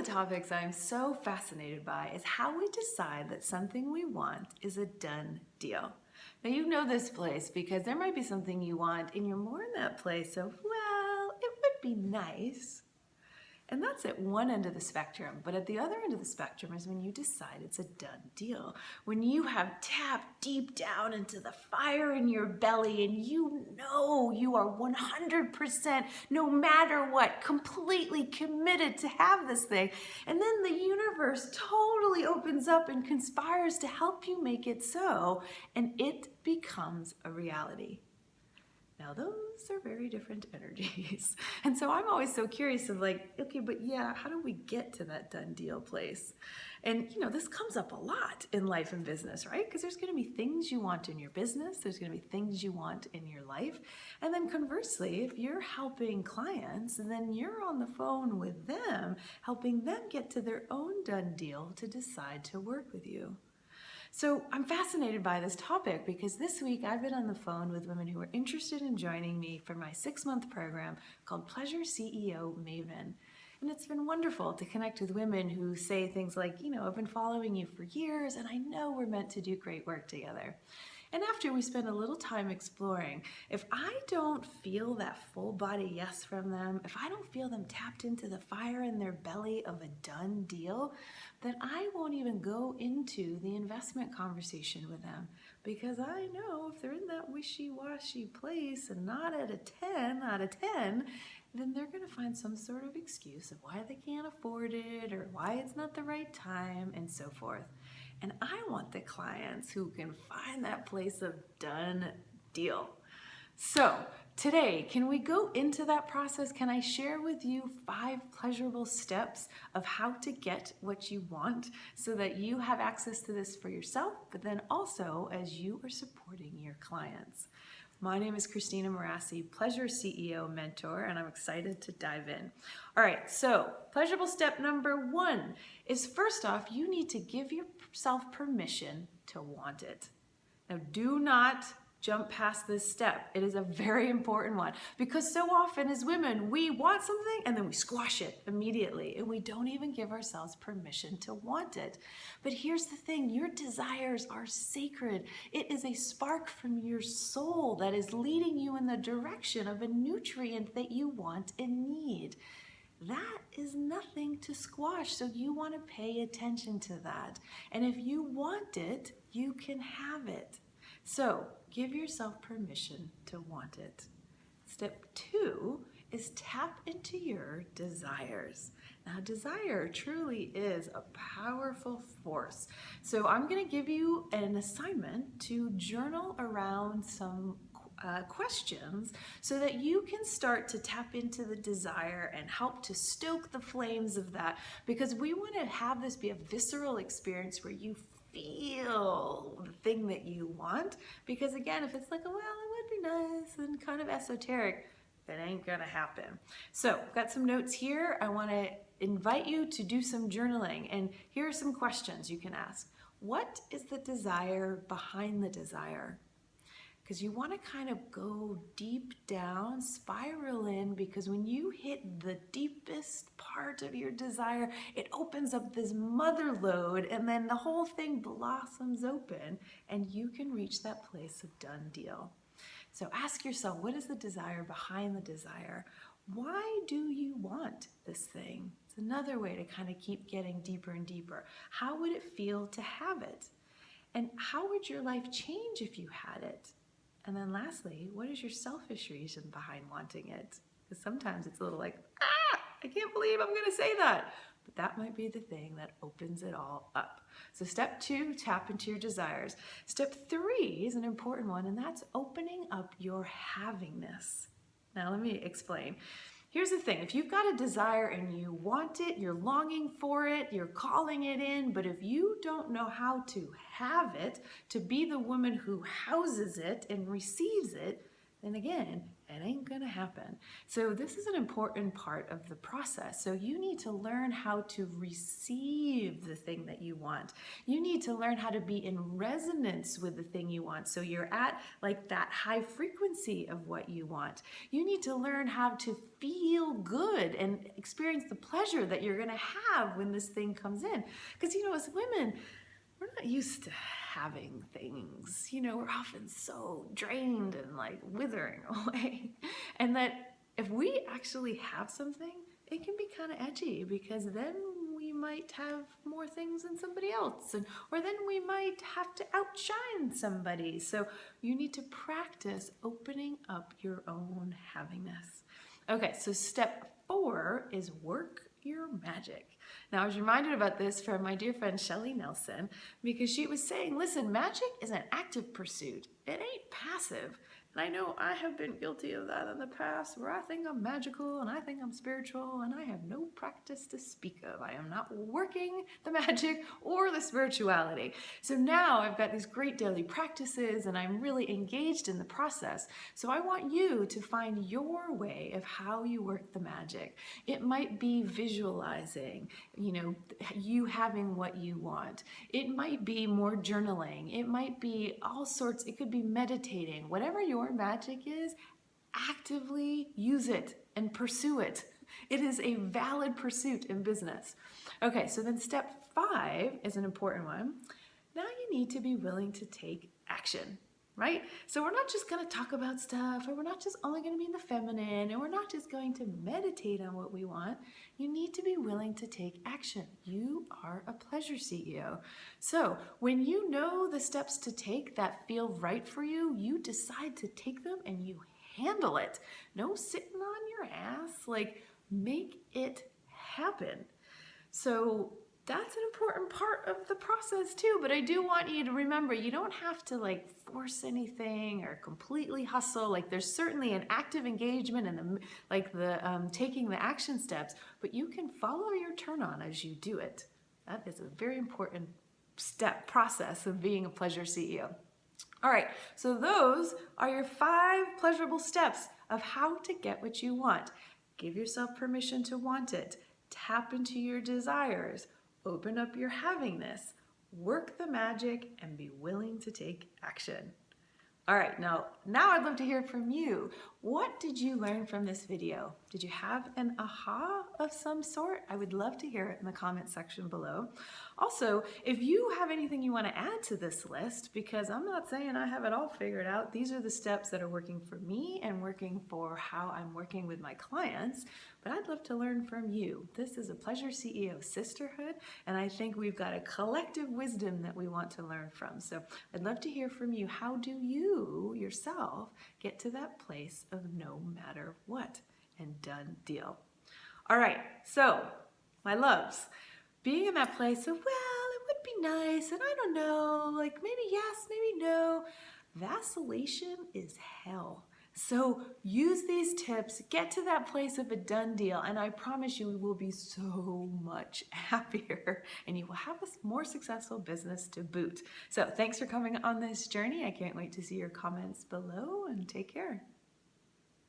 topics I'm so fascinated by is how we decide that something we want is a done deal. Now, you know this place because there might be something you want and you're more in that place of, well, it would be nice. And that's at one end of the spectrum. But at the other end of the spectrum is when you decide it's a done deal. When you have tapped deep down into the fire in your belly and you know you are 100%, no matter what, completely committed to have this thing. And then the universe totally opens up and conspires to help you make it so. And it becomes a reality. Now, those are very different energies. And so I'm always so curious of like, okay, but yeah, how do we get to that done deal place? And this comes up a lot in life and business, right? Because there's going to be things you want in your business. There's going to be things you want in your life. And then conversely, if you're helping clients and then you're on the phone with them, helping them get to their own done deal to decide to work with you. So I'm fascinated by this topic because this week I've been on the phone with women who are interested in joining me for my 6-month program called Pleasure CEO Maven. And it's been wonderful to connect with women who say things like, I've been following you for years and I know we're meant to do great work together. And after we spend a little time exploring, if I don't feel that full body yes from them, if I don't feel them tapped into the fire in their belly of a done deal, then I won't even go into the investment conversation with them because I know if they're in that wishy-washy place and not at a 10 out of 10, then they're going to find some sort of excuse of why they can't afford it or why it's not the right time and so forth. And I want the clients who can find that place of done deal. So today, can we go into that process? Can I share with you 5 pleasurable steps of how to get what you want so that you have access to this for yourself, but then also as you are supporting your clients? My name is Christina Marassi, Pleasure CEO Mentor, and I'm excited to dive in. All right, so pleasurable step number 1 is first off, you need to give yourself permission to want it. Now, do not jump past this step. It is a very important one because so often as women, we want something and then we squash it immediately and we don't even give ourselves permission to want it. But here's the thing, your desires are sacred. It is a spark from your soul that is leading you in the direction of a nutrient that you want and need. That is nothing to squash, so you want to pay attention to that. And if you want it, you can have it. So give yourself permission to want it. Step 2 is tap into your desires. Now, desire truly is a powerful force. So I'm going to give you an assignment to journal around some questions so that you can start to tap into the desire and help to stoke the flames of that, because we want to have this be a visceral experience where you feel the thing that you want. Because again, if it's like, well, it would be nice and kind of esoteric, that ain't gonna happen. So I've got some notes here. I want to invite you to do some journaling, and here are some questions you can ask. What is the desire behind the desire? Because you want to kind of go deep down, spiral in, because when you hit the deepest part of your desire, it opens up this mother lode, and then the whole thing blossoms open, and you can reach that place of done deal. So ask yourself, what is the desire behind the desire? Why do you want this thing? It's another way to kind of keep getting deeper and deeper. How would it feel to have it? And how would your life change if you had it? And then lastly, what is your selfish reason behind wanting it? Because sometimes it's a little like, I can't believe I'm going to say that. But that might be the thing that opens it all up. So step 2, tap into your desires. Step 3 is an important one, and that's opening up your havingness. Now let me explain. Here's the thing, if you've got a desire and you want it, you're longing for it, you're calling it in, but if you don't know how to have it, to be the woman who houses it and receives it, then again, it ain't gonna happen. So this is an important part of the process. So you need to learn how to receive the thing that you want. You need to learn how to be in resonance with the thing you want. So you're at like that high frequency of what you want. You need to learn how to feel good and experience the pleasure that you're gonna have when this thing comes in. Because as women, we're not used to having things. We're often so drained and like withering away. And that if we actually have something, it can be kind of edgy, because then we might have more things than somebody else, or then we might have to outshine somebody. So you need to practice opening up your own havingness. Okay, so step 4 is work your magic. Now, I was reminded about this from my dear friend Shelly Nelson, because she was saying, listen, magic is an active pursuit. It ain't passive. And I know I have been guilty of that in the past, where I think I'm magical and I think I'm spiritual and I have no practice to speak of. I am not working the magic or the spirituality. So now I've got these great daily practices and I'm really engaged in the process. So I want you to find your way of how you work the magic. It might be visualizing, you having what you want. It might be more journaling. It might be all sorts. It could be meditating. Whatever your magic is, actively use it and pursue it. It is a valid pursuit in business. Okay, so then step 5 is an important one. Now you need to be willing to take action, right? So we're not just going to talk about stuff, or we're not just only going to be in the feminine, and we're not just going to meditate on what we want. You need to be willing to take action. You are a pleasure CEO. So when you know the steps to take that feel right for you, you decide to take them and you handle it. No sitting on your ass, make it happen. So that's an important part of the process too, but I do want you to remember, you don't have to force anything or completely hustle. There's certainly an active engagement and the taking the action steps, but you can follow your turn on as you do it. That is a very important process of being a pleasure CEO. All right, so those are your 5 pleasurable steps of how to get what you want. Give yourself permission to want it. Tap into your desires. Open up your havingness, work the magic, and be willing to take action. All right, now I'd love to hear from you. What did you learn from this video? Did you have an aha of some sort? I would love to hear it in the comment section below. Also, if you have anything you want to add to this list, because I'm not saying I have it all figured out, these are the steps that are working for me and working for how I'm working with my clients, but I'd love to learn from you. This is a Pleasure CEO sisterhood, and I think we've got a collective wisdom that we want to learn from. So I'd love to hear from you. How do you yourself get to that place of no matter what and done deal? All right, so my loves, being in that place of, well, it would be nice, and I don't know, maybe yes, maybe no. Vacillation is hell. So use these tips, get to that place of a done deal, and I promise you will be so much happier and you will have a more successful business to boot. So thanks for coming on this journey. I can't wait to see your comments below, and take care.